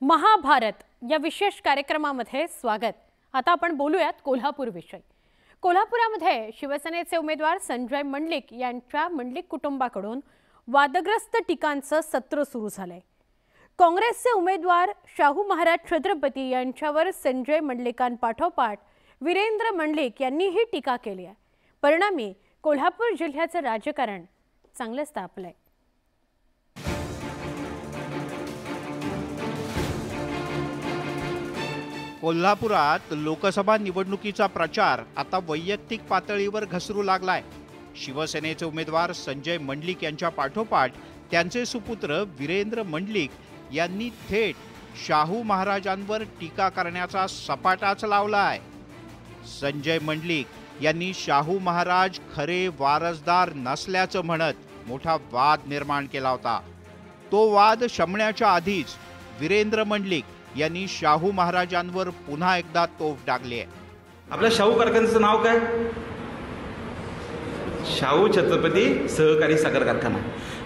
महाभारत या विशेष कार्यक्रमामध्ये स्वागत। आता आपण बोलूयात कोल्हापूर विषयी। कोल्हापुरामध्ये शिवसेनेचे उमेदवार संजय मंडलिक यांच्या मंडलिक कुटुंबाकडून वादग्रस्त टीकांचं सत्र सुरू झालंय। काँग्रेसचे उमेदवार शाहू महाराज छत्रपती यांच्यावर संजय मंडलिकांपाठोपाठ वीरेंद्र मंडलिक यांनी ही टीका केली आहे। परिणामी कोल्हापूर जिल्ह्याचं राजकारण चांगलंच तापलंय। कोल्हापुरात लोकसभा निवडणुकीचा प्रचार आता वैयक्तिक पातळीवर घसरू लागलाय। शिवसेनेचे उमेदवार संजय मंडलिक यांच्या पाठोपाठ त्यांचे सुपुत्र वीरेंद्र मंडलिक यांनी थेट शाहू महाराजांवर टीका करण्याचा सपाटाच लावलाय। संजय मंडलिक यांनी शाहू महाराज खरे वारसदार नसल्याचं म्हणत मोठा वाद निर्माण केला होता। तो वाद शमण्याच्या आधीच वीरेंद्र मंडलिक यांनी शाहू महाराजांवर पुन्हा एकदा तोफ डागली आहे। आपल्या शाहू कारखान्याचं नाव काय? शाहू छत्रपती सहकारी साखर कारखाना।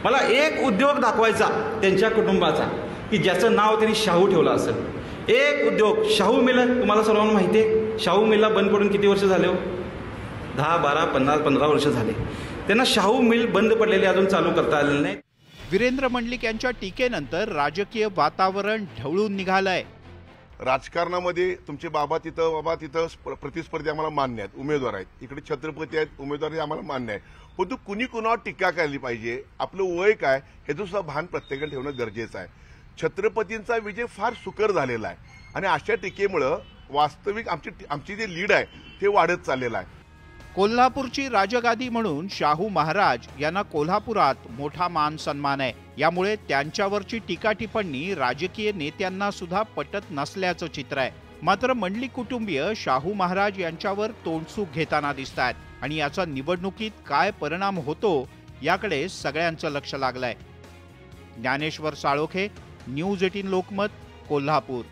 मला एक उद्योग दाखवायचा त्यांच्या कुटुंबाचा की ज्याचं नाव त्यांनी शाहू ठेवलं असेल। एक उद्योग शाहू मिल, तुम्हाला सर्वांना माहिती आहे शाहू मिलला बंद पडून किती वर्ष झाले हो? 10, 12, 15 वर्ष झाले। त्यांना शाहू मिल बंद पडलेले अजून चालू करता आलेले नाही। वीरेंद्र मंडलिक यांच्या टीकेनंतर राजकीय वातावरण ढवळून निघालंय। राजकारणामध्ये तुमचे बाबा तिथं प्रतिस्पर्धी आम्हाला मान्य आहेत, उमेदवार आहेत, इकडे छत्रपती आहेत, उमेदवार आम्हाला मान्य आहे। पण तू कुणी कुणावर टीका केली पाहिजे, आपलं वय काय हे सुद्धा भान प्रत्येकाने ठेवणं गरजेचं आहे। छत्रपतींचा विजय फार सुकर झालेला आहे आणि अशा टीकेमुळे वास्तविक आमची जी लीड आहे ते वाढत चाललेलं आहे। कोल्हापूरची राजगादी म्हणून शाहू महाराज यांना कोल्हापुरात मोठा मान सन्मान आहे। यामुळे त्यांच्यावरची टीका टिप्पणी राजकीय नेत्यांना सुद्धा पटत नसल्याचं चित्र आहे। मात्र मंडलिक कुटुंबीय शाहू महाराज यांच्यावर तोंडसूक घेताना दिसतात आणि याचा निवडणुकीत काय परिणाम होतो याकडे सगळ्यांचं लक्ष लागलंय। ज्ञानेश्वर साळोखे, न्यूज 18 लोकमत, कोल्हापूर।